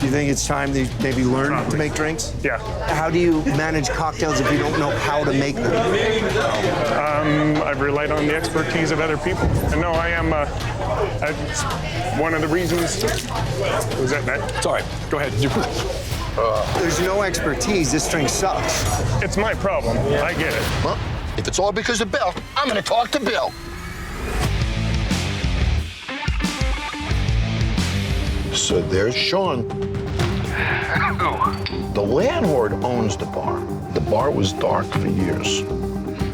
You think it's time they maybe learn to make drinks? Yeah. How do you manage cocktails if you don't know how to make them? I've relied on the expertise of other people. And no, I am, one of the reasons. Was that Matt? Sorry, go ahead. There's no expertise. This drink sucks. It's my problem. I get it. Well, if it's all because of Bill, I'm gonna talk to Bill. So there's Sean. The landlord owns the bar. The bar was dark for years.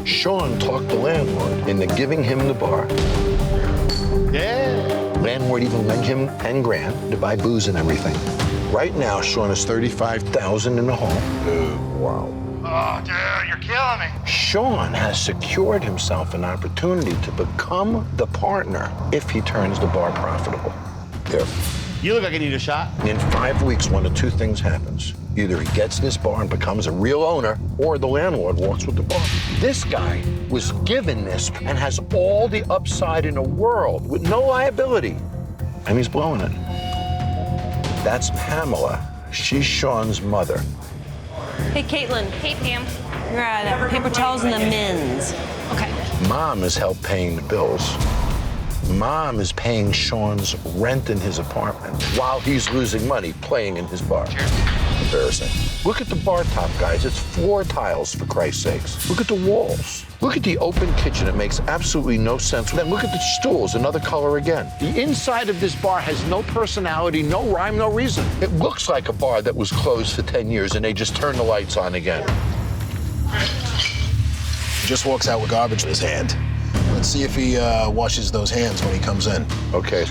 Sean talked the landlord into giving him the bar. Yeah. Landlord even lent him 10 grand to buy booze and everything. Right now, Sean has $35,000 in the hole. Wow. Oh, dude, you're killing me. Sean has secured himself an opportunity to become the partner if he turns the bar profitable. You look like you need a shot. In 5 weeks, one of two things happens. Either he gets this bar and becomes a real owner, or the landlord walks with the bar. This guy was given this and has all the upside in the world with no liability, and he's blowing it. That's Pamela. She's Sean's mother. Hey, Caitlin. Hey, Pam. You're at paper towels and the men's. Okay. Mom has helped paying the bills. Mom is paying Sean's rent in his apartment while he's losing money playing in his bar. Embarrassing. Look at the bar top, guys. It's floor tiles, for Christ's sakes. Look at the walls. Look at the open kitchen. It makes absolutely no sense. Then look at the stools, another color again. The inside of this bar has no personality, no rhyme, no reason. It looks like a bar that was closed for 10 years and they just turned the lights on again. He just walks out with garbage in his hand. Let's see if he washes those hands when he comes in. Okay.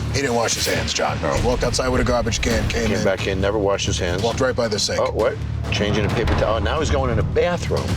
He didn't wash his hands, John. No. He walked outside with a garbage can, came in. Back in, never washed his hands. Walked right by the sink. Oh, what? Changing a paper towel. Now he's going in a bathroom.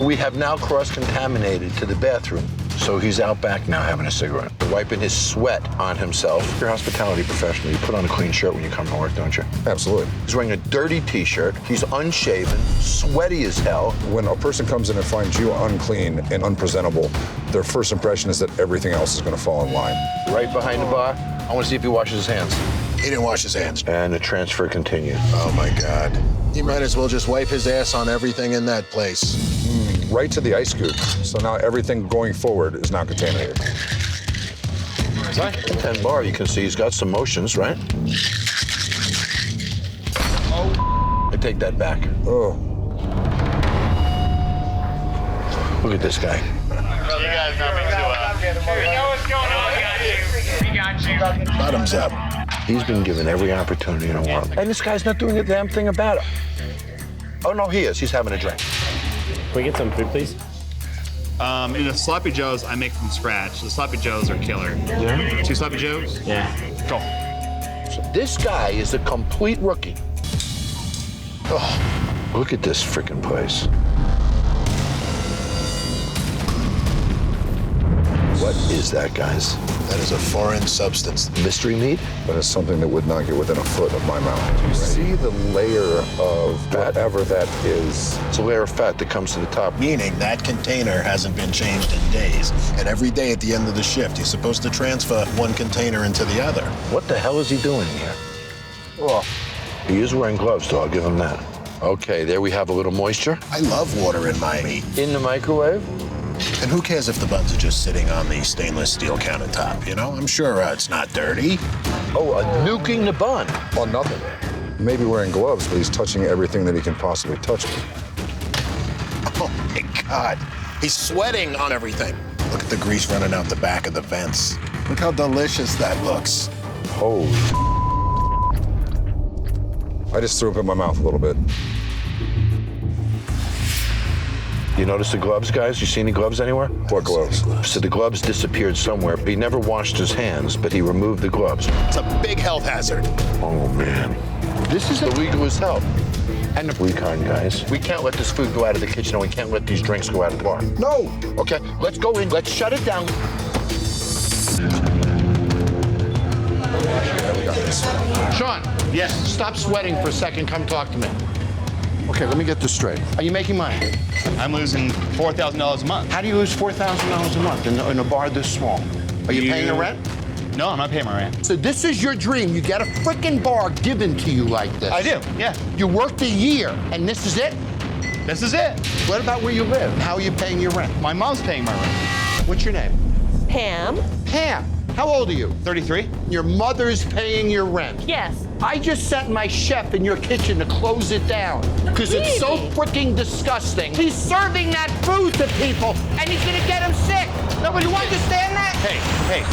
We have now cross-contaminated to the bathroom. So he's out back now having a cigarette, wiping his sweat on himself. You're a hospitality professional. You put on a clean shirt when you come to work, don't you? Absolutely. He's wearing a dirty T-shirt. He's unshaven, sweaty as hell. When a person comes in and finds you unclean and unpresentable, their first impression is that everything else is going to fall in line. Right behind the bar. I want to see if he washes his hands. He didn't wash his hands. And the transfer continued. Oh, my God. He might as well just wipe his ass on everything in that place. Right to the ice scoop. So now everything going forward is now contaminated. 10 bar, you can see he's got some motions, right? I take that back. Oh. Look at this guy. You guys know me too well. You know what's going on. We got you. Bottoms up. He's been given every opportunity in the world. And this guy's not doing a damn thing about it. Oh, no, he is. He's having a drink. Can we get some food, please? In the sloppy joes, I make from scratch. The sloppy joes are killer. Yeah. 2 sloppy joes? Yeah. Go. So this guy is a complete rookie. Oh, look at this freaking place. What is that, guys? That is a foreign substance. Mystery meat? That is something that would not get within a foot of my mouth. You see the layer of whatever that is. It's a layer of fat that comes to the top. Meaning that container hasn't been changed in days. And every day at the end of the shift, he's supposed to transfer one container into the other. What the hell is he doing here? Oh, he is wearing gloves, so I'll give him that. Okay, there we have a little moisture. I love water in my meat. In the microwave. And who cares if the buns are just sitting on the stainless steel countertop, you know? I'm sure it's not dirty. Oh, nuking the bun. Well, nothing. Maybe wearing gloves, but he's touching everything that he can possibly touch. Oh, my God. He's sweating on everything. Look at the grease running out the back of the vents. Look how delicious that looks. Holy. I just threw up in my mouth a little bit. You notice the gloves, guys? You see any gloves anywhere? What gloves? So the gloves disappeared somewhere. He never washed his hands, but he removed the gloves. It's a big health hazard. Oh, man. This is illegal as hell. And the recon, guys. We can't let this food go out of the kitchen, and we can't let these drinks go out of the bar. No. Okay, let's go in. Let's shut it down. Sean, yes, stop sweating for a second. Come talk to me. Okay, let me get this straight. Are you making money? I'm losing $4,000 a month. How do you lose $4,000 a month in a bar this small? Are you paying the rent? No, I'm not paying my rent. So this is your dream. You get a frickin' bar given to you like this. I do, yeah. You worked a year, and this is it? This is it. What about where you live? How are you paying your rent? My mom's paying my rent. What's your name? Pam? Pam. How old are you? 33. Your mother's paying your rent. Yes. I just sent my chef in your kitchen to close it down because it's so freaking disgusting. He's serving that food to people, and he's gonna get them sick. Nobody understand that? Hey,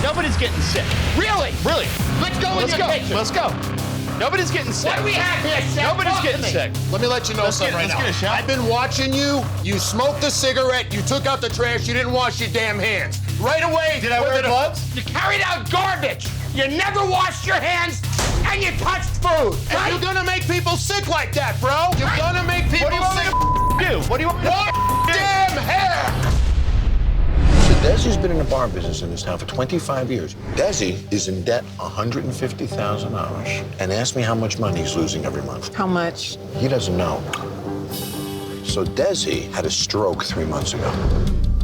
nobody's getting sick. Really? Really? Let's go in your kitchen. Let's go. Nobody's getting sick. What do we have here, Chef? Nobody's Talk to getting me. sick. Let me let you know something right let's now. get a shot. I've been watching you. You smoked a cigarette. You took out the trash. You didn't wash your damn hands. Right away. Did I wear gloves? You carried out garbage. You never washed your hands, and you touched food. And Right? you're gonna make people sick like that, bro. You're gonna make people What do you want me sick. to do? What do you want me to What damn hair? So Desi's been in the bar business in this town for 25 years. Desi is in debt $150,000 and asked me how much money he's losing every month. How much? He doesn't know. So Desi had a stroke 3 months ago.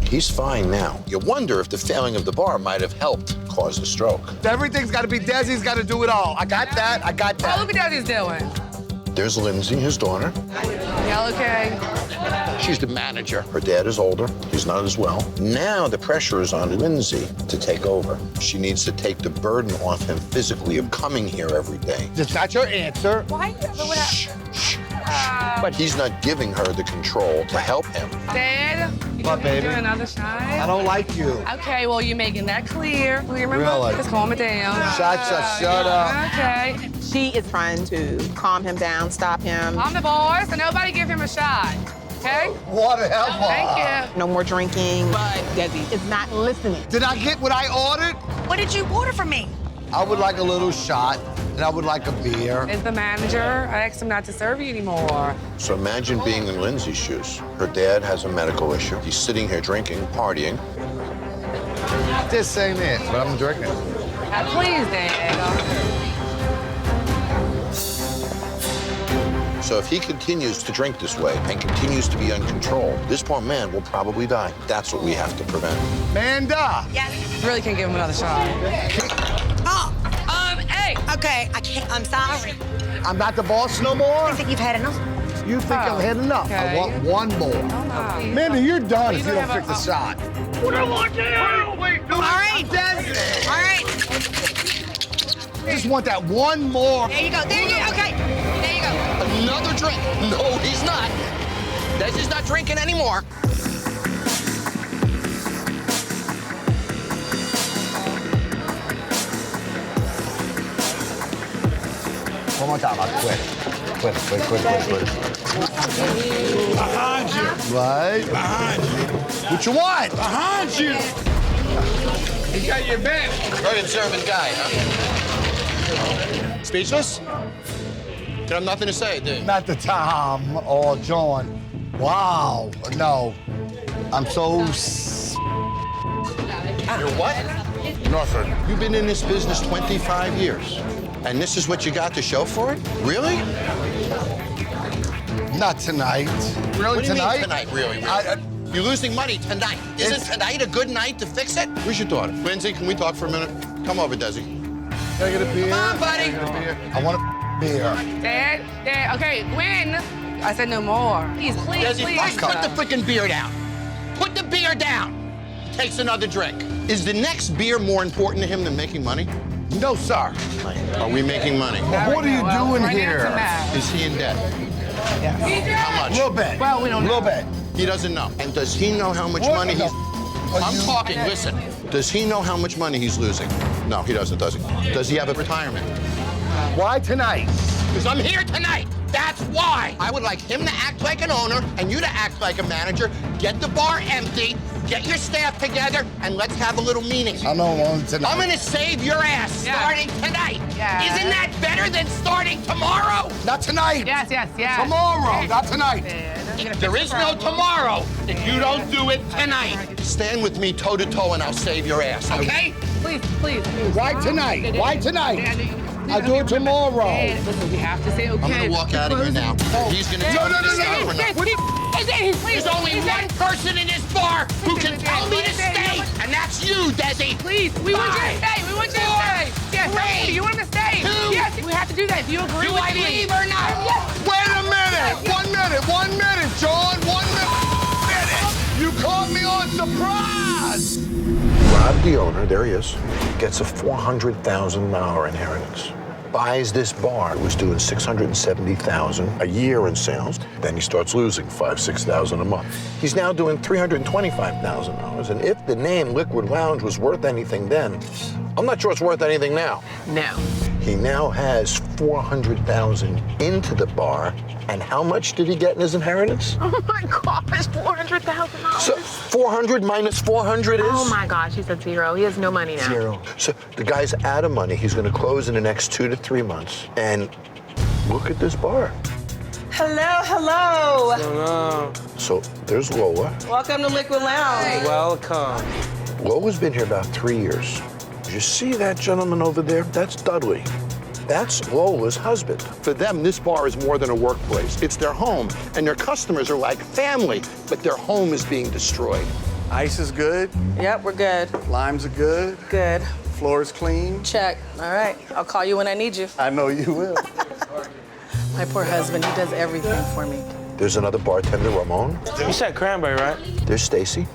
He's fine now. You wonder if the failing of the bar might have helped cause the stroke. Everything's got to be Desi's got to do it all. I got that. I got How that. look at Desi's doing? There's Lindsay, his daughter. Y'all okay? She's the manager. Her dad is older. He's not as well. Now the pressure is on Lindsay to take over. She needs to take the burden off him physically of coming here every day. That's not your answer. Why? Shh, shh. But he's not giving her the control to help him. Dad, you What, think we baby? do another shot? I don't like you. Okay, well, you're making that clear. You remember? Really? Just calm it down. Shut up. Okay. She is trying to calm him down, stop him. I'm the boss, so nobody give him a shot. Okay? What the hell? Thank you. No more drinking. But Desi is not listening. Did I get what I ordered? What did you order for me? I would like a little shot, and I would like a beer. Is the manager. I asked him not to serve you anymore. So imagine being in Lindsay's shoes. Her dad has a medical issue. He's sitting here drinking, partying. This ain't it, but I'm drinking. Please, Dad. So if he continues to drink this way and continues to be uncontrolled, this poor man will probably die. That's what we have to prevent. Manda! Really can't give him another shot. Hey. Okay, I can't. I'm sorry. I'm not the boss no more? I think you've had enough. You think I've had enough? I okay. want one more. please. Manda, you're done you if you gonna don't have fix the a- shot. All right. All right. I just want that one more. There you go. There you go. Okay. There you go. Another drink. No, he's not. Desi's not drinking anymore. One more time, I'll quit. Quit. Behind you. Right? Behind you. What you want? Behind you. He got your back. Very observant guy, huh? Speechless? You have nothing to say, do you? Not the Tom or John. Wow. No. I'm so... You're what? Nothing. You've been in this business 25 years, and this is what you got to show for it? Really? Not tonight. Really, What do you tonight? mean tonight, really? You're losing money tonight. Isn't tonight a good night to fix it? Where's your daughter? Lindsay, can we talk for a minute? Come over, Desi. Can I get a beer? Come on, buddy. I want a beer. Dad, okay, when? I said no more. Please, Desi, please. first put the freaking beer down. Put the beer down. Takes another drink. Is the next beer more important to him than making money? No, sir. Are we making money? Well, what are you doing right here? answer now. Is he in debt? How A much? little bit. Well, we don't A little know. bit. He doesn't know. And does he know how much What money the- he's... I'm talking, listen. Does he know how much money he's losing? No, he doesn't, does he? Does he have a retirement? Why tonight? Because I'm here tonight. That's why. I would like him to act like an owner and you to act like a manager. Get the bar empty, get your staff together, and let's have a little meeting. I know one tonight. I'm gonna save your ass starting tonight. Yeah. Isn't that better than starting tomorrow? Not tonight. Yes. Tomorrow, not tonight. There is no tomorrow if you don't do it tonight. Stand with me toe to toe and I'll save your ass, okay? Please. Why tonight? Why tonight? Dad, I'll do it tomorrow. Dad, listen, we have to say okay. I'm gonna walk out of here now. He's gonna tell me to stop or not. What do you... There's only one person in this bar who can tell me to stay, and that's you, Desi. Please, we want you to stay. We want you to stay. Yes, three, you want to stay. two, Yes, we have to do that. Do you agree do with I me? leave or not? Yes. Wait a minute. 1 minute. 1 minute, John. 1 minute. You caught me on surprise. Rob, the owner, there he is, gets a $400,000 inheritance. Buys this bar. It was doing $670,000 a year in sales. Then he starts losing $5,000, $6,000 a month. He's now doing $325,000. And if the name Liquid Lounge was worth anything then, I'm not sure it's worth anything now. No. He now has $400,000 into the bar. And how much did he get in his inheritance? Oh my gosh, $400,000. So 400 minus 400 is? Oh my gosh, he said zero. He has no money now. Zero. So the guy's out of money. He's going to close in the next 2 to 3 months. And look at this bar. Hello, hello. So there's Lola. Welcome to Liquid Lounge. Welcome. Lola's been here about 3 years. You see that gentleman over there? That's Dudley. That's Lola's husband. For them, this bar is more than a workplace. It's their home, and their customers are like family, but their home is being destroyed. Ice is good. Yep, we're good. Limes are good. Good. Floor is clean. Check. All right. I'll call you when I need you. I know you will. My poor husband, he does everything for me. There's another bartender, Ramon. You said cranberry, right? There's Stacy,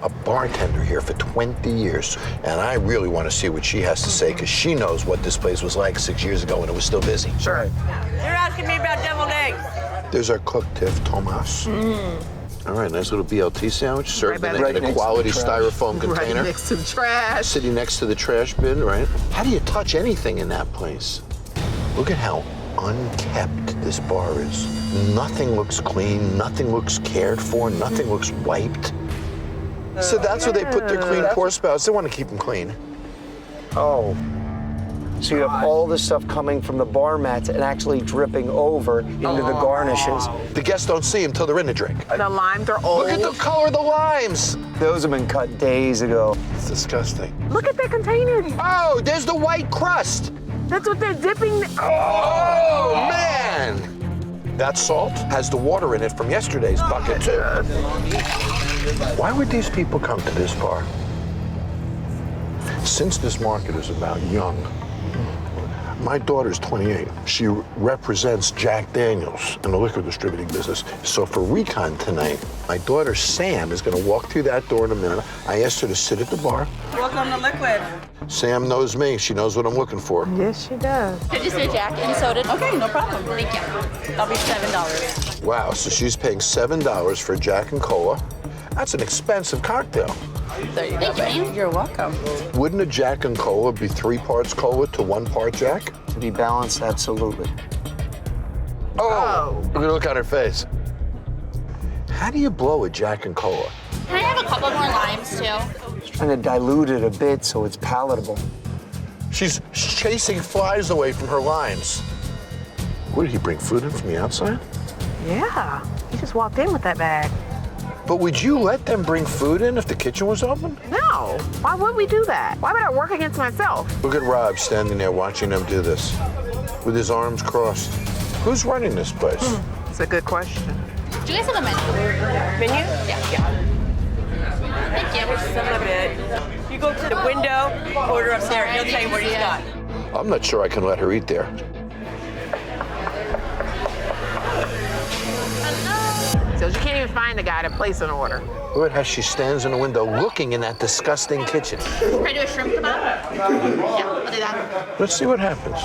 a bartender here for 20 years. And I really want to see what she has to say, because she knows what this place was like 6 years ago when it was still busy. Sure. You're asking me about deviled eggs. There's our cook, Tiff Tomas. All right, nice little BLT sandwich, served in a quality styrofoam container. Right next to the trash. Sitting next to the trash bin, right? How do you touch anything in that place? Look at how unkept this bar is. Nothing looks clean, nothing looks cared for, nothing looks wiped. So that's where they put their clean pour spouts. They want to keep them clean. Oh. So you have all this stuff coming from the bar mats and actually dripping over into the garnishes. The guests don't see them till they're in the drink. The limes are old. Look at the color of the limes. Those have been cut days ago. It's disgusting. Look at their containers. Oh, there's the white crust. That's what they're dipping. Oh, man. That salt has the water in it from yesterday's bucket, too. Why would these people come to this bar? Since this market is about young, my daughter's 28. She represents Jack Daniels in the liquor distributing business. So for recon tonight, my daughter Sam is going to walk through that door in a minute. I asked her to sit at the bar. Welcome to Liquid. Sam knows me. She knows what I'm looking for. Yes, she does. Could you say Jack and soda? Okay, no problem. Thank you. That'll be $7. Wow, so she's paying $7 for Jack and Cola. That's an expensive cocktail. There you go, babe. You're welcome. Wouldn't a Jack and Cola be 3 parts Cola to 1 part Jack? To be balanced, absolutely. Oh! Look at the look on her face. How do you blow a Jack and Cola? Can I have a couple more limes, too? Just trying to dilute it a bit so it's palatable. She's chasing flies away from her limes. What, did he bring food in from the outside? Yeah. He just walked in with that bag. But would you let them bring food in if the kitchen was open? No. Why would we do that? Why would I work against myself? Look at Rob standing there watching them do this with his arms crossed. Who's running this place? It's a good question. Do you guys have a menu? Menu? Yeah. Thank you. Some of it. You go to the window, order up there, he'll tell you what he's got. I'm not sure I can let her eat there. So you can't even find the guy to place an order. Look at how she stands in the window looking in that disgusting kitchen. Can I do a shrimp kebab? Yeah, I'll do that. Let's see what happens.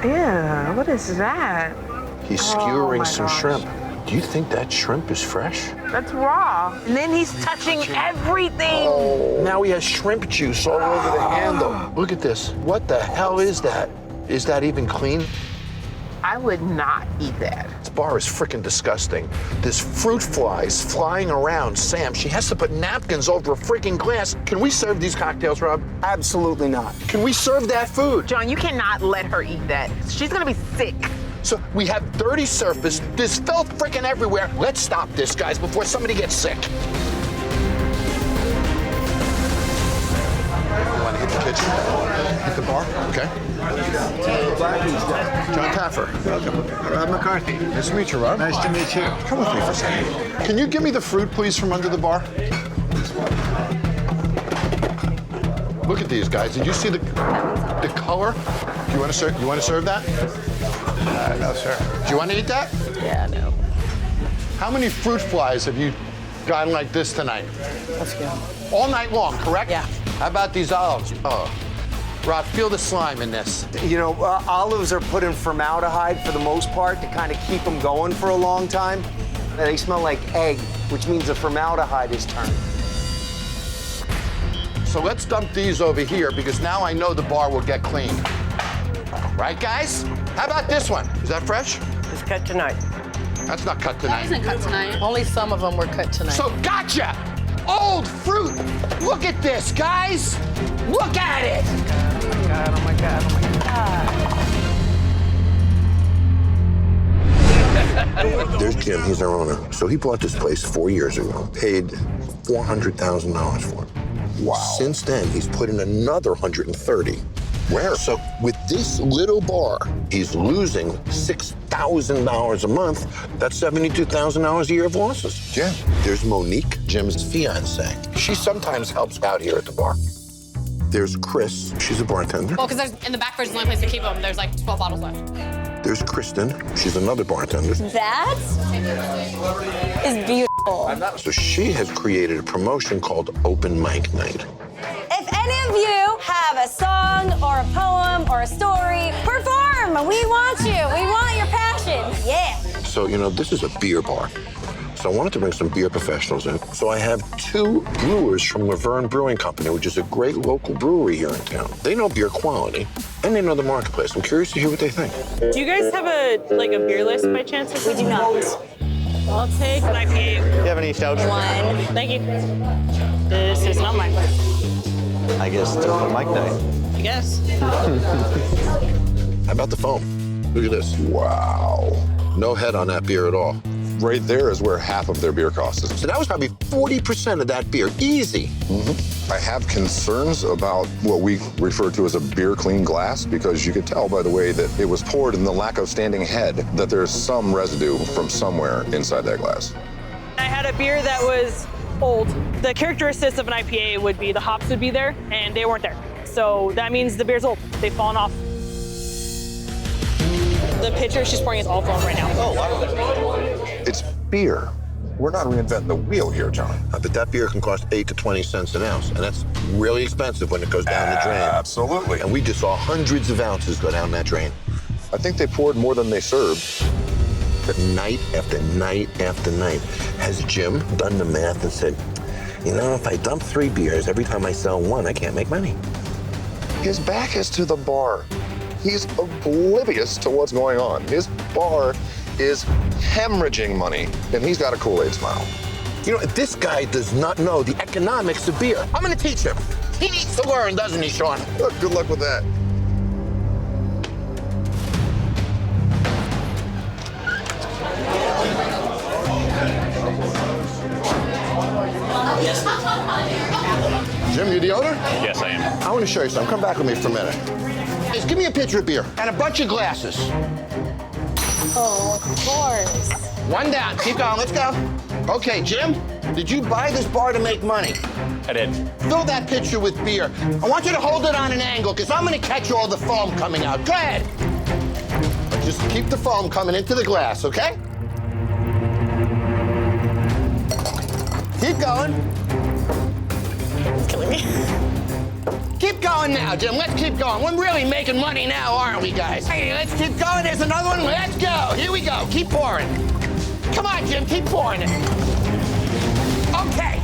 Yeah, what is that? He's skewering some shrimp. Do you think that shrimp is fresh? That's raw. And then he's touching everything. Oh, now he has shrimp juice all over the handle. Look at this. What the hell is that? Is that even clean? I would not eat that. This bar is freaking disgusting. There's fruit flies flying around. Sam, she has to put napkins over a freaking glass. Can we serve these cocktails, Rob? Absolutely not. Can we serve that food? John, you cannot let her eat that. She's gonna be sick. So we have dirty surface. There's filth freaking everywhere. Let's stop this, guys, before somebody gets sick. You want to hit Kitchen. Hit the bar. Okay. Jon Taffer. Welcome. Rob McCarthy. Nice to meet you, Rob. Nice to meet you. Come with me for a second. Can you give me the fruit, please, from under the bar? Look at these guys. Did you see the color? Do you want to serve? You want to serve that? No, sir. Do you want to eat that? Yeah, no. How many fruit flies have you gotten like this tonight? Let's go. All night long, correct? Yeah. How about these olives? Oh, Rob, feel the slime in this. You know, olives are put in formaldehyde for the most part to kind of keep them going for a long time. They smell like egg, which means the formaldehyde is turned. So let's dump these over here because now I know the bar will get clean. Right, guys? How about this one? Is that fresh? It's cut tonight. That's not cut That tonight. isn't cut tonight. Only some of them were cut tonight. So gotcha! Old fruit! Look at this, guys! Look at it! Oh my God, oh my God, oh my God. There's Jim, he's our owner. So he bought this place 4 years ago, paid $400,000 for it. Wow. Since then, he's put in another 130. Where? So with this little bar, he's losing $6,000 a month. That's $72,000 a year of losses. Yeah. There's Monique, Jim's fiance. She sometimes helps out here at the bar. There's Chris, she's a bartender. Well, because in the back fridge is the only place to keep them. There's like 12 bottles left. There's Kristen, she's another bartender. That is beautiful. So she has created a promotion called Open Mic Night. If any of you have a song or a poem or a story, perform. We want you. We want your passion. Yeah. So, you know, this is a beer bar. So I wanted to bring some beer professionals in. So I have 2 brewers from Laverne Brewing Company, which is a great local brewery here in town. They know beer quality, and they know the marketplace. I'm curious to hear what they think. Do you guys have a beer list by chance? We do not. I'll take an IPA. Do you have any stouts? 1. Thank you. This is not mine. I guess it's open mic night. I guess. How about the foam? Look at this. Wow. No head on that beer at all. Right there is where half of their beer cost is. So that was probably 40% of that beer. Easy. Mm-hmm. I have concerns about what we refer to as a beer clean glass because you could tell by the way that it was poured and the lack of standing head that there's some residue from somewhere inside that glass. I had a beer that was old. The characteristics of an IPA would be the hops would be there, and they weren't there. So that means the beer's old. They've fallen off. The pitcher she's pouring is all foam right now. Oh, wow. It's beer. We're not reinventing the wheel here, John. But that beer can cost 8 to 20 cents an ounce, and that's really expensive when it goes down the drain. Absolutely. And we just saw hundreds of ounces go down that drain. I think they poured more than they served. But night after night after night, has Jim done the math and said, you know, if I dump 3 beers, every time I sell 1, I can't make money. His back is to the bar. He's oblivious to what's going on. His bar is hemorrhaging money, and he's got a Kool-Aid smile. You know, this guy does not know the economics of beer. I'm gonna teach him. He needs to learn, doesn't he, Sean? Good luck with that. Jim, you the owner? Yes, I am. I want to show you something. Come back with me for a minute. Just give me a pitcher of beer and a bunch of glasses. Oh, of course. 1 down. Keep going. Let's go. Okay, Jim, did you buy this bar to make money? I did. Fill that pitcher with beer. I want you to hold it on an angle because I'm going to catch all the foam coming out. Go ahead. But just keep the foam coming into the glass, okay? Keep going. It's killing me. Keep going now, Jim. Let's keep going. We're really making money now, aren't we, guys? Hey, let's keep going. There's another one. Let's go. Here we go. Keep pouring. Come on, Jim. Keep pouring it. Okay.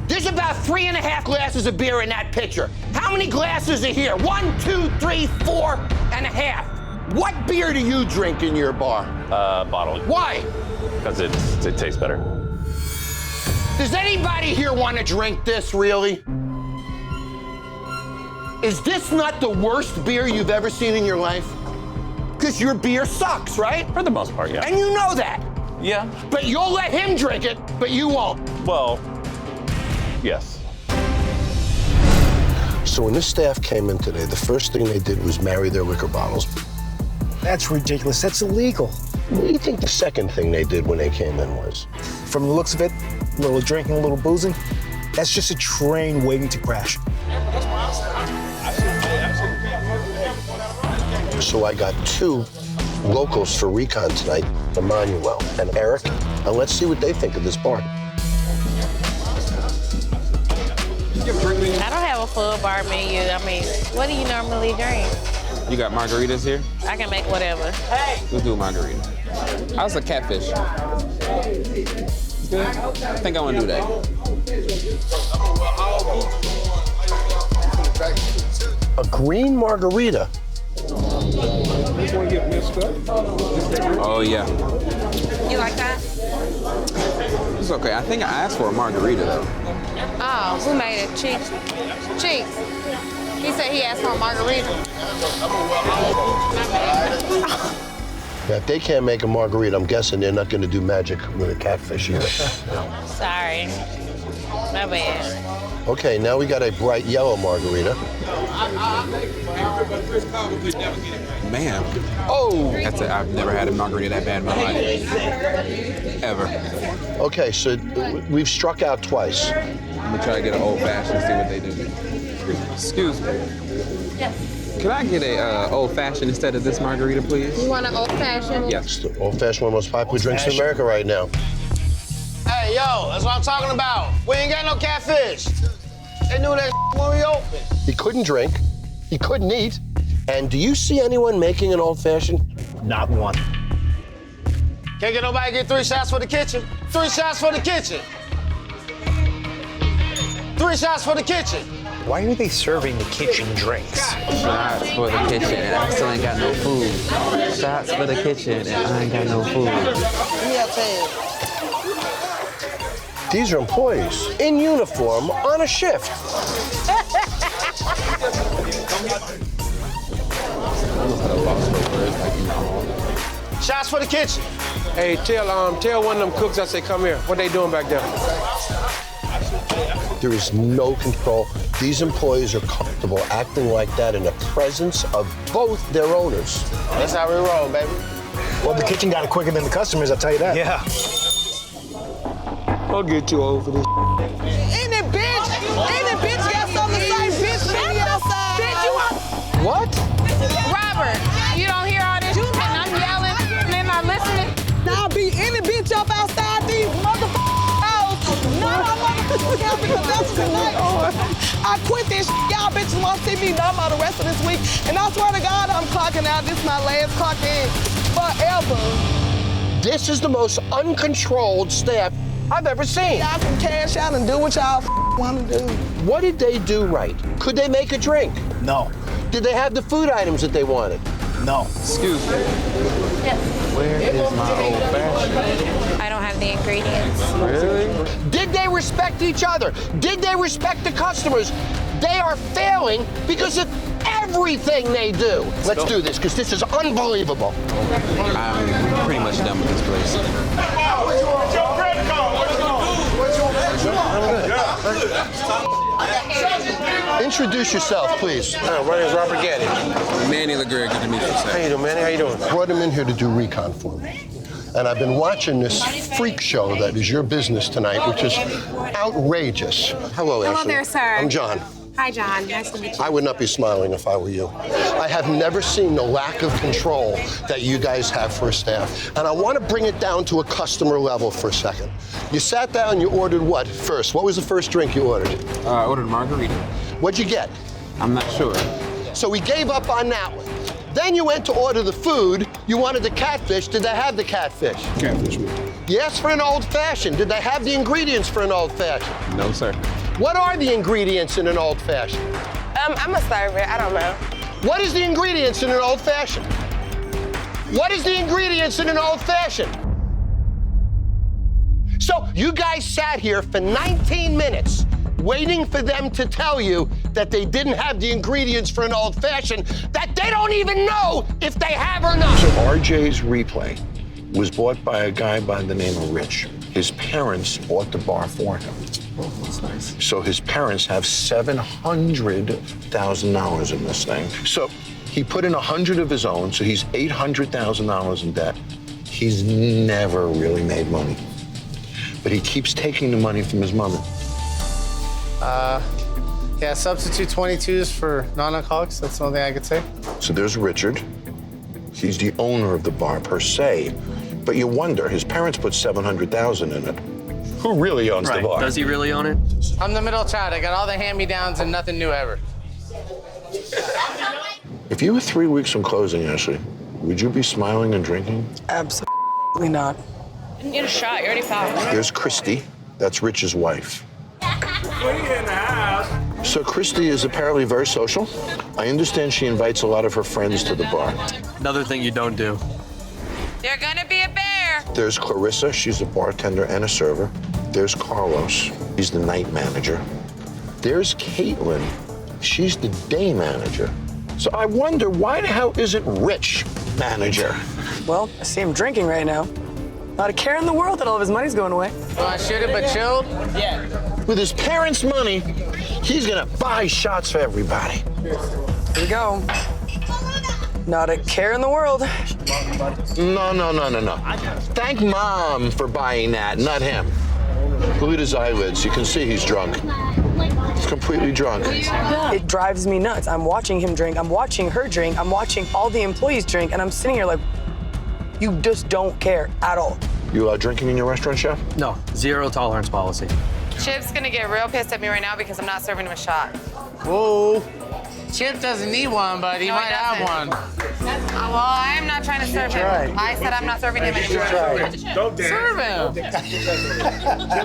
There's about 3.5 glasses of beer in that pitcher. How many glasses are here? 1, 2, 3, 4.5. What beer do you drink in your bar? Bottle. Why? Because it tastes better. Does anybody here want to drink this, really? Is this not the worst beer you've ever seen in your life? Because your beer sucks, right? For the most part, yeah. And you know that. Yeah. But you'll let him drink it, but you won't. Well, yes. So So when this staff came in today, the first thing they did was marry their liquor bottles. That's ridiculous. That's illegal. What do you think the second thing they did when they came in was? From the looks of it, a little drinking, a little boozing. That's just a train waiting to crash. So I got 2 locals for recon tonight, Emmanuel and Eric, and let's see what they think of this bar. I don't have a full bar menu. I mean, what do you normally drink? You got margaritas here? I can make whatever. Let's do a margarita. How's a catfish? Good? I think I want to do that. A green margarita? Oh, yeah. You like that? It's okay. I think I asked for a margarita, though. Oh, who made it? Cheeks. Cheeks. He said he asked for a margarita. Now, if they can't make a margarita, I'm guessing they're not going to do magic with a catfish either. Sorry. My bad. Okay, now we got a bright yellow margarita. Man. Oh! I've never had a margarita that bad in my life. Ever. Okay, so we've struck out twice. I'm gonna try to get an old fashioned and see what they do. Excuse me. Yes. Can I get a old fashioned instead of this margarita, please? You want an old fashioned? Yes. The old fashioned, one of the most popular drinks in America right now. Hey, yo, that's what I'm talking about. We ain't got no catfish. They knew that when we opened. He couldn't drink, he couldn't eat, and do you see anyone making an old fashioned? Not one. Can't get nobody get 3 shots for the kitchen. 3 shots for the kitchen. 3 shots for the kitchen. Why are they serving the kitchen drinks? Shots for the kitchen, and I still ain't got no food. Shots for the kitchen, and I ain't got no food. These are employees in uniform on a shift. Shots for the kitchen. Hey, tell one of them cooks I say come here. What they doing back there? There is no control. These employees are comfortable acting like that in the presence of both their owners. That's how we roll, baby. Well, the kitchen got it quicker than the customers, I'll tell you that. Yeah. I'll get you over this. Ain't it, bitch? Ain't it, bitch? Got something to say, bitch? Meet me outside. Bitch, you want... What? Robert, you don't hear all this and I'm yelling and they're not listening? Now beat any bitch up outside these motherfucking houses. Not my motherfucking house because that's tonight. I quit this shit. Y'all bitches won't see me no more the rest of this week. And I swear to God, I'm clocking out. This is my last clock in forever. This is the most uncontrolled staff I've ever seen. Y'all can cash out and do what y'all want to do. What did they do right? Could they make a drink? No. Did they have the food items that they wanted? No. Excuse me. Yes. Where is my old fashioned? I don't have the ingredients. Really? Did they respect each other? Did they respect the customers? They are failing because of everything they do. Let's do this, because this is unbelievable. I'm pretty much done with this place. Introduce yourself, please. My name's Robert Gaddy. Manny LeGreg, good to meet you, sir. How you doing, Manny? How you doing? Brought him in here to do recon for me. And I've been watching this freak show that is your business tonight, which is outrageous. Hello, Hello Ashley. there, sir. I'm John. Hi, John. Nice to meet you. I would not be smiling if I were you. I have never seen the lack of control that you guys have for a staff. And I want to bring it down to a customer level for a second. You sat down, you ordered what first? What was the first drink you ordered? I ordered margarita. What'd you get? I'm not sure. So we gave up on that one. Then you went to order the food. You wanted the catfish. Did they have the catfish? Catfish. You asked for an old fashioned. Did they have the ingredients for an old fashioned? No, sir. What are the ingredients in an old fashioned? I'm a server. I don't know. What is the ingredients in an old fashioned? What is the ingredients in an old fashioned? So you guys sat here for 19 minutes waiting for them to tell you that they didn't have the ingredients for an old fashioned that they don't even know if they have or not. So RJ's replay was bought by a guy by the name of Rich. His parents bought the bar for him. Oh, that's nice. So his parents have $700,000 in this thing. So he put in 100 of his own, so he's $800,000 in debt. He's never really made money. But he keeps taking the money from his mother. Yeah, substitute 22s for non-alcoholics. That's the only thing I could say. So there's Richard. He's the owner of the bar per se, but you wonder, his parents put $700,000 in it. Who really owns the bar? Does he really own it? I'm the middle child. I got all the hand-me-downs and nothing new ever. If you were 3 weeks from closing, Ashley, would you be smiling and drinking? Absolutely not. Didn't get a shot. You already fouled. There's Christy. That's Rich's wife. So Christy is apparently very social. I understand she invites a lot of her friends to the bar. Another thing you don't do. You're gonna be a bear. There's Clarissa. She's a bartender and a server. There's Carlos. He's the night manager. There's Caitlin. She's the day manager. So I wonder, why the hell isn't Rich manager? Well, I see him drinking right now. Not a care in the world that all of his money's going away. Well, I should have, but chilled. Yeah. With his parents' money, he's gonna buy shots for everybody. Here we go. Not a care in the world. No. Thank Mom for buying that, not him. Look at his eyelids. You can see he's drunk. He's completely drunk. It drives me nuts. I'm watching him drink. I'm watching her drink. I'm watching all the employees drink, and I'm sitting here like, you just don't care at all. You allow drinking in your restaurant, chef? No, zero tolerance policy. Chip's gonna get real pissed at me right now because I'm not serving him a shot. Whoa. Chip doesn't need one, but he No, might he have doesn't. one. Well, I am not trying to serve him. Try. I said I'm not serving him anymore. Don't serve him.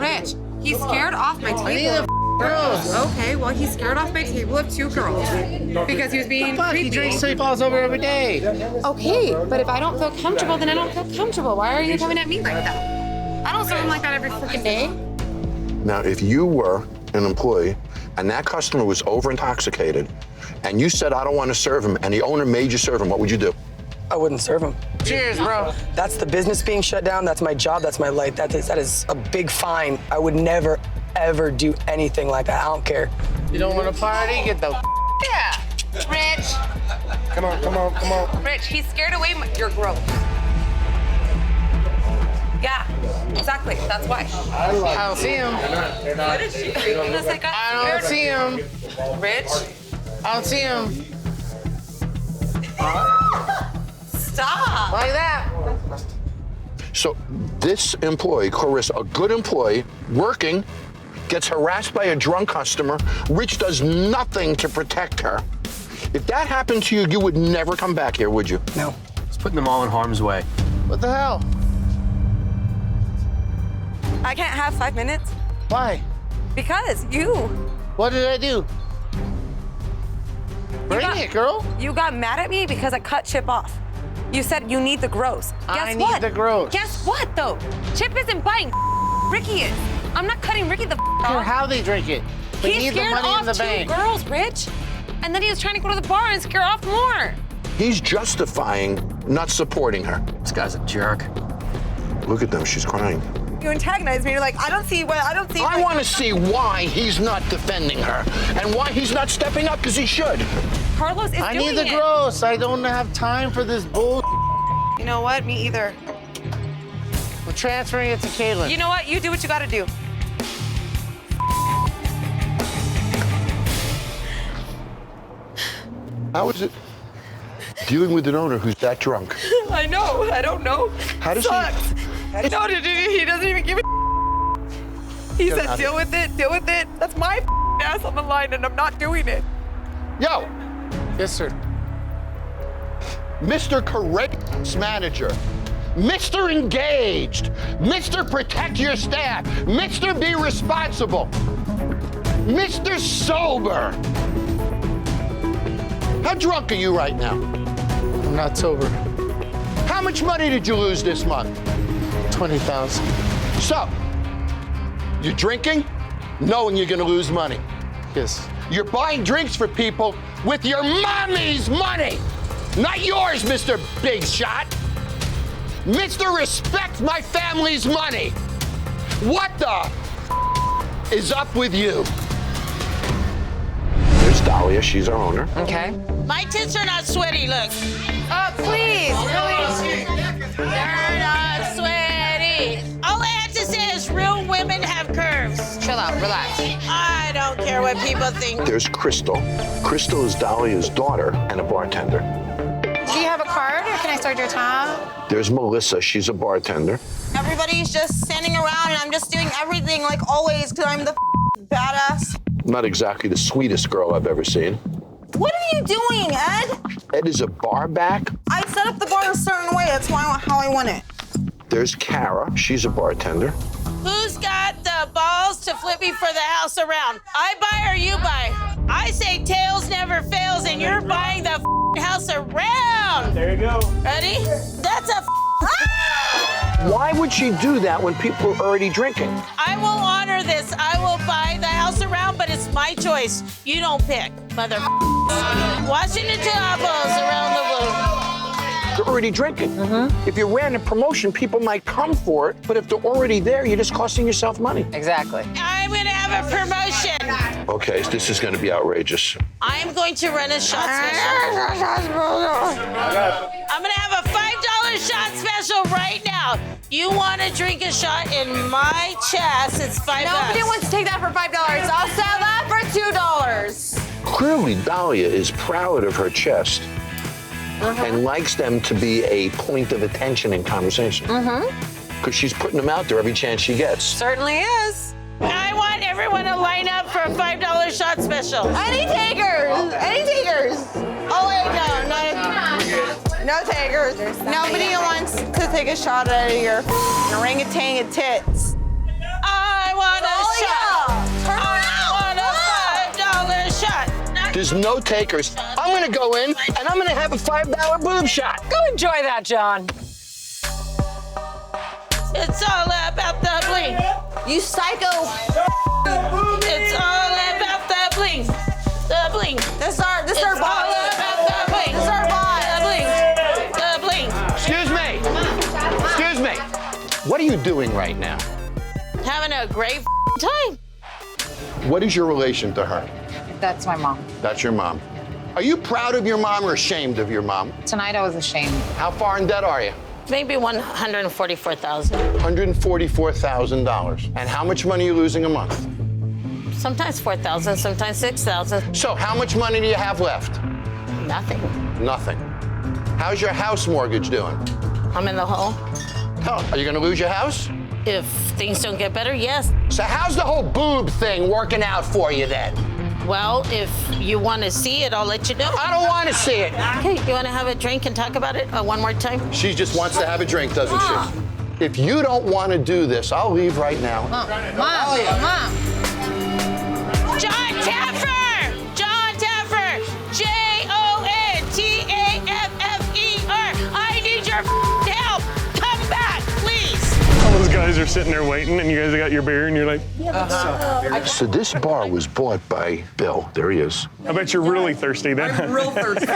Rich, he scared off my table. I need the girls. Okay, well, he scared off my table of 2 girls because he was being Fuck, creepy. he drinks sleepballs over every day. Okay, but if I don't feel comfortable, then I don't feel comfortable. Why are you coming at me like that? I don't serve him like that every freaking day. Now, if you were an employee and that customer was over-intoxicated and you said, I don't want to serve him, and the owner made you serve him, what would you do? I wouldn't serve him. Cheers, bro. That's the business being shut down. That's my job. That's my life. That is a big fine. I would never, ever do anything like that. I don't care. You don't want to party? Get the Yeah, Rich. Come on. Rich, he scared away your growth. Yeah, exactly. That's why. I don't see him. What did she do? I don't see him. Rich, I don't see him. stop. Like that. So this employee, Clarissa, a good employee, working, gets harassed by a drunk customer. Rich does nothing to protect her. If that happened to you, you would never come back here, would you? No. It's putting them all in harm's way. What the hell? I can't have 5 minutes Why? because you. What did I do? Bring it, girl. You got mad at me because I cut Chip off. You said you need the gross. Guess I what? need the gross. Guess what, though? Chip isn't buying. Ricky is. I'm not cutting Ricky the Or off. how they drink it. They He need the scared money off in the 2 bank. girls, Rich. And then he was trying to go to the bar and scare off more. He's justifying not supporting her. This guy's a jerk. Look at them, she's crying. You antagonize me. You're like, I don't see. I want to see why he's not defending her and why he's not stepping up, because he should. Carlos is I doing need the it. gross. I don't have time for this bull. You know what? Me either. We're transferring it to Caitlin. You know what? You do what you got to do. How is it dealing with an owner who's that drunk? I know. I don't know. How does Sucks. No, he doesn't even give a. He Get said, out of deal with it, deal with it. That's my ass on the line, and I'm not doing it. Yo, Yes, sir. Mr. Courageous Manager, Mr. Engaged, Mr. Protect Your Staff, Mr. Be Responsible, Mr. Sober. How drunk are you right now? I'm not sober. How much money did you lose this month? 20,000. So, you're drinking, knowing you're gonna lose money. Yes. You're buying drinks for people with your mommy's money, not yours, Mr. Big Shot. Mr. Respect my family's money. What the is up with you? There's Dahlia, she's our owner. Okay. My tits are not sweaty, look. Oh, please. They're not sweaty. All I have to say is real women have curves. Chill out, relax. I don't care what people think. There's Crystal. Crystal is Dahlia's daughter and a bartender. Do you have a card or can I start your tab? There's Melissa, she's a bartender. Everybody's just standing around and I'm just doing everything like always because I'm the badass. Not exactly the sweetest girl I've ever seen. What are you doing, Ed? Ed is a bar back. I set up the bar a certain way. That's how I want it. There's Kara, she's a bartender. Who's got the balls to flip me for the house around? I buy or you buy? I say tails never fails and you're buying the house around. There you go. Ready? That's a Why would she do that when people are already drinking? I will honor this. I will buy the house around, but it's my choice. You don't pick, mother. Washington apples around the world. They're already drinking. If you ran a promotion, people might come for it, but if they're already there, you're just costing yourself money. Exactly. I'm gonna have a promotion. Okay, this is gonna be outrageous. I'm going to run a shot special. I'm gonna have a $5 shot special right now. You want to drink a shot in my chest? It's $5. Nobody wants to take that for $5. I'll sell that for $2. Clearly, Dahlia is proud of her chest and likes them to be a point of attention in conversation. Because she's putting them out there every chance she gets. Certainly is. I want everyone to line up for a $5 shot special. Any takers? Any takers? Oh wait, no takers. Nobody wants to take a shot out of your orangutan of tits. I want a shot. I want a $5 shot. There's no takers. I'm gonna go in and I'm gonna have a $5 boob shot. Go enjoy that, John. It's all about the bling. You psycho. It's all about the bling. The bling. This is our It's all bot. about the bling. This is our bot. The bling. The bling. Excuse me. Excuse me. What are you doing right now? Having a great time. What is your relation to her? That's my mom. That's your mom. Are you proud of your mom or ashamed of your mom? Tonight I was ashamed. How far in debt are you? Maybe $144,000. $144,000. And how much money are you losing a month? Sometimes 4,000, sometimes 6,000. So how much money do you have left? Nothing. Nothing. How's your house mortgage doing? I'm in the hole. Oh, are you gonna lose your house? If things don't get better, yes. So how's the whole boob thing working out for you then? Well, if you want to see it, I'll let you know. I don't want to see it. Okay, you want to have a drink and talk about it one more time? She just wants to have a drink, doesn't she? If you don't want to do this, I'll leave right now. Mom. Jon Taffer! Jon Taffer! Jontaffer! I need your help! Come back, please! All those guys are sitting there waiting, and you guys got your beer, and you're like, So this bar was bought by Bill. There he is. I bet you're really thirsty then. I'm real thirsty.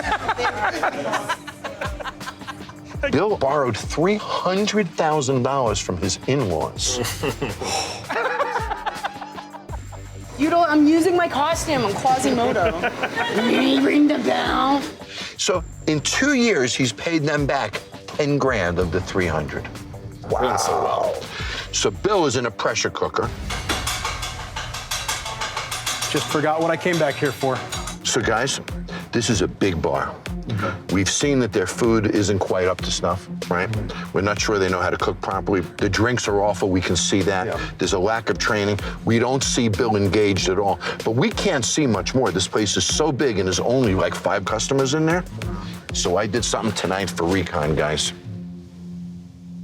Bill borrowed $300,000 from his in-laws. I'm using my costume. I'm Quasimodo. Ring the bell. So in 2 years, he's paid them back 10 grand of the 300. Wow. So Bill is in a pressure cooker. Just forgot what I came back here for. So guys, this is a big bar. We've seen that their food isn't quite up to snuff, right? We're not sure they know how to cook properly. The drinks are awful, we can see that. Yeah. There's a lack of training. We don't see Bill engaged at all. But we can't see much more. This place is so big and there's only like 5 customers in there. So I did something tonight for recon, guys.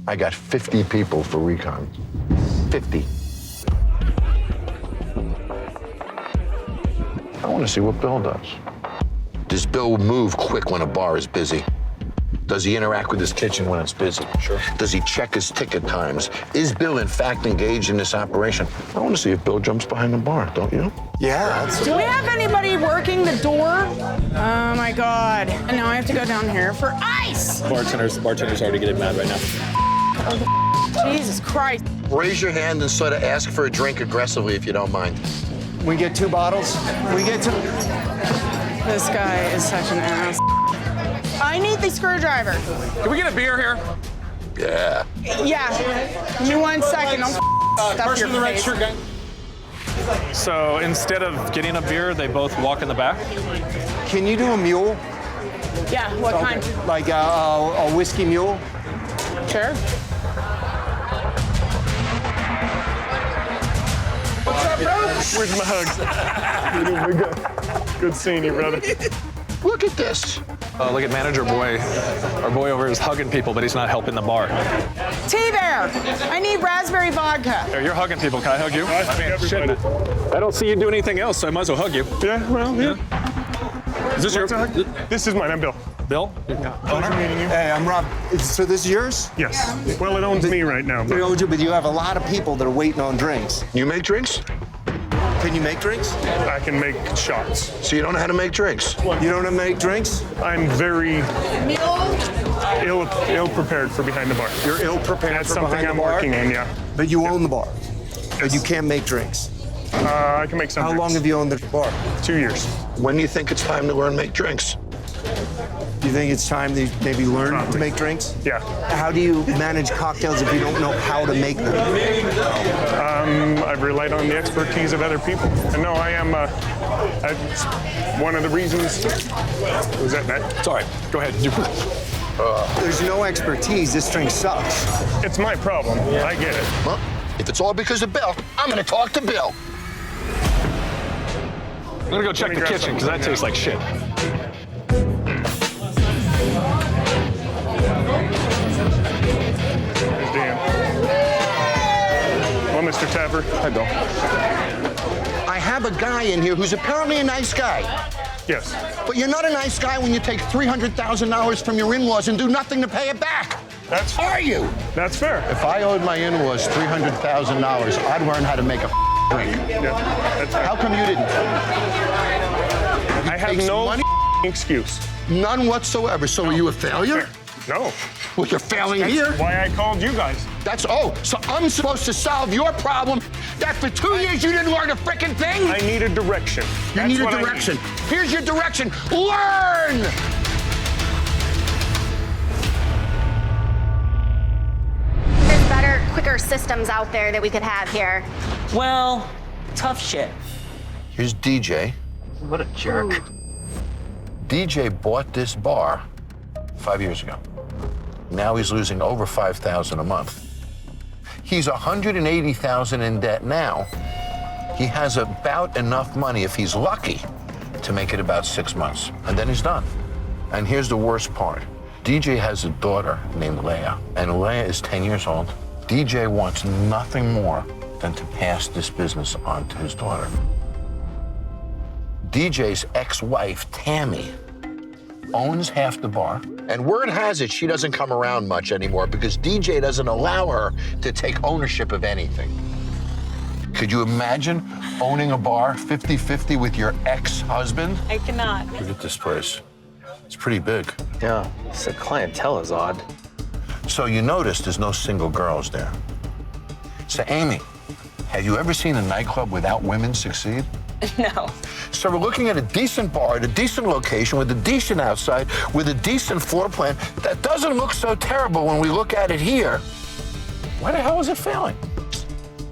I got 50 people for recon. 50. I want to see what Bill does. Does Bill move quick when a bar is busy? Does he interact with his kitchen when it's busy? Sure. Does he check his ticket times? Is Bill, in fact, engaged in this operation? I want to see if Bill jumps behind the bar, don't you? Yeah. Do we have anybody working the door? Oh my God. And now I have to go down here for ice. Bartender's already getting mad right now. Jesus Christ. Raise your hand and sort of ask for a drink aggressively if you don't mind. We get 2 bottles. We get 2. This guy is such an ass. I need the screwdriver. Can we get a beer here? Yeah. Yeah. Give me 1 second. Don't stuff Person your in the red face. shirt guy. So instead of getting a beer, they both walk in the back? Can you do a mule? Yeah, what kind? Like a whiskey mule? Sure. What's up, bro? Where's my hug? Good seeing you, brother. Look at this. Look at manager boy. Our boy over here is hugging people, but he's not helping the bar. T-Bear, I need raspberry vodka. Here, you're hugging people. Can I hug you? Shit, I don't see you do anything else, so I might as well hug you. Yeah, well, yeah. Is this your hug? This is mine. I'm Bill. Bill? Pleasure meeting you. Hey, I'm Rob. So this is yours? Yes. Well, it owns me right now. They own you, but you have a lot of people that are waiting on drinks. You make drinks? Can you make drinks? I can make shots. So you don't know how to make drinks? You don't know how to make drinks? I'm very ill prepared for behind the bar. You're ill prepared That's for something behind I'm the bar? working on, yeah. But you own the bar. But you can't make drinks. I can make some How drinks. long have you owned the bar? 2 years. When do you think it's time to learn to make drinks? Do you think it's time to maybe learn to make drinks? Yeah. How do you manage cocktails if you don't know how to make them? I've relied on the expertise of other people. And no, I am, that's one of the reasons. Was that bad? It's all right. Go ahead. There's no expertise. This drink sucks. It's my problem. I get it. Well, if it's all because of Bill, I'm going to talk to Bill. I'm gonna go check the kitchen, because that tastes like shit. Damn. Well, Mr. Taffer. Hi, Bill. I have a guy in here who's apparently a nice guy. Yes. But you're not a nice guy when you take $300,000 from your in-laws and do nothing to pay it back. That's Are you? That's fair. If I owed my in-laws $300,000, I'd learn how to make a drink. Yeah, that's fair. How come you didn't? I have no excuse. None whatsoever. So are you a failure? No. Well, you're failing That's here. why I called you guys. So I'm supposed to solve your problem that for 2 years you didn't learn a frickin' thing? I need a direction. You need a direction. Here's your direction. Learn! There's better, quicker systems out there that we could have here. Well, tough shit. Here's DJ. What a jerk. DJ bought this bar 5 years ago. Now he's losing over $5,000 a month. He's $180,000 in debt now. He has about enough money, if he's lucky, to make it about 6 months, and then he's done. And here's the worst part. DJ has a daughter named Leia, and Leia is 10 years old. DJ wants nothing more than to pass this business on to his daughter. DJ's ex-wife, Tammy, owns half the bar, and word has it she doesn't come around much anymore because DJ doesn't allow her to take ownership of anything. Could you imagine owning a bar 50-50 with your ex-husband? I cannot. Look at this place. It's pretty big. Yeah, the clientele is odd. So you notice there's no single girls there. So Amy, have you ever seen a nightclub without women succeed? No. So we're looking at a decent bar at a decent location with a decent outside, with a decent floor plan. That doesn't look so terrible when we look at it here. Why the hell is it failing?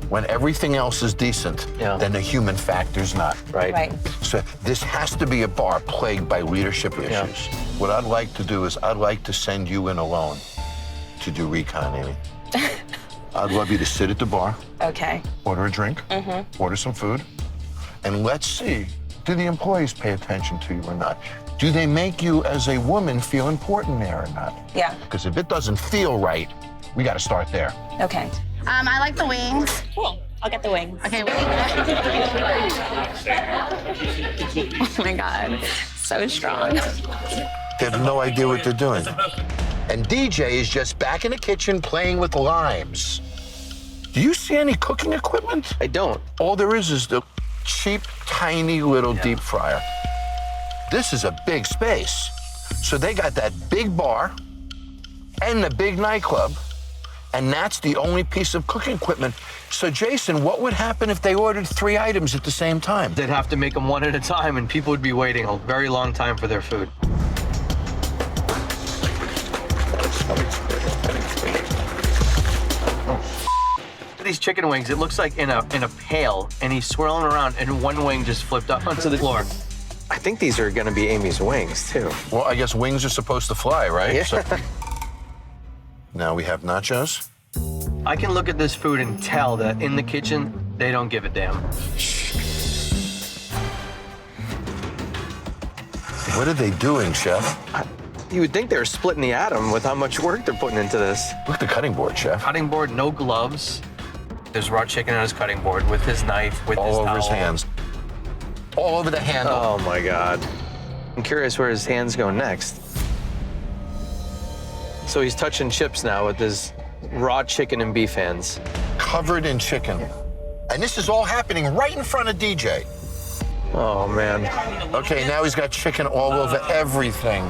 When everything else is decent, then the human factor's not. Right. So this has to be a bar plagued by leadership issues. What I'd like to do is I'd like to send you in alone to do recon, Amy. I'd love you to sit at the bar, Okay. order a drink, order some food, and let's see, do the employees pay attention to you or not? Do they make you as a woman feel important there or not? Yeah. Because if it doesn't feel right, we got to start there. Okay. I like the wings. Cool. I'll get the wings. Okay. Oh my God, so strong. They have no idea what they're doing. And DJ is just back in the kitchen playing with limes. Do you see any cooking equipment? I don't. All there is the cheap, tiny little deep fryer. This is a big space. So they got that big bar and the big nightclub, and that's the only piece of cooking equipment. So Jason, what would happen if they ordered 3 items at the same time? They'd have to make them one at a time, and people would be waiting a very long time for their food. These chicken wings, it looks like in a pail, and he's swirling around, and one wing just flipped up onto the floor. I think these are gonna be Amy's wings, too. Well, I guess wings are supposed to fly, right? Yeah. So, now we have nachos. I can look at this food and tell that in the kitchen, they don't give a damn. What are they doing, Chef? You would think they were splitting the atom with how much work they're putting into this. Look at the cutting board, Chef. Cutting board, no gloves. There's raw chicken on his cutting board with his knife, with all his over his towel. hands. All over the handle. Oh my God. I'm curious where his hands go next. So he's touching chips now with his raw chicken and beef hands. Covered in chicken. And this is all happening right in front of DJ. Oh man. Okay, now he's got chicken all over everything.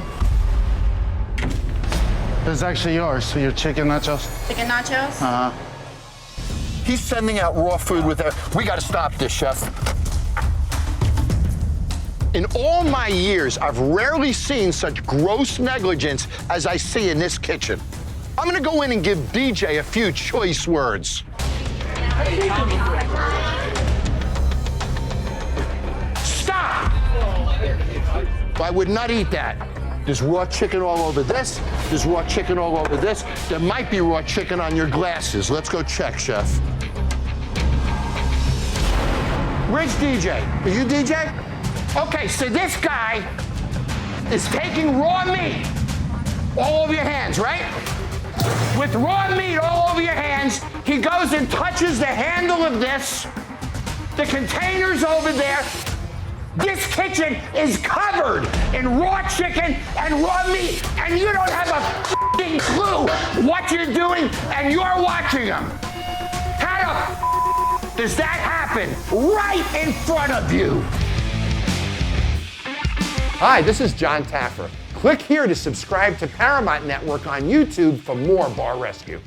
This is actually yours, so your chicken nachos. Chicken nachos? Uh-huh. He's sending out raw food with we gotta stop this, Chef. In all my years, I've rarely seen such gross negligence as I see in this kitchen. I'm gonna go in and give DJ a few choice words. Stop! I would not eat that. There's raw chicken all over this. There's raw chicken all over this. There might be raw chicken on your glasses. Let's go check, Chef. Where's DJ? Are you DJ? Okay, so this guy is taking raw meat all over your hands, right? With raw meat all over your hands, he goes and touches the handle of this. The container's over there. This kitchen is covered in raw chicken and raw meat, and you don't have a f***ing clue what you're doing, and you're watching them. How the does that happen right in front of you? Hi, this is Jon Taffer. Click here to subscribe to Paramount Network on YouTube for more Bar Rescue.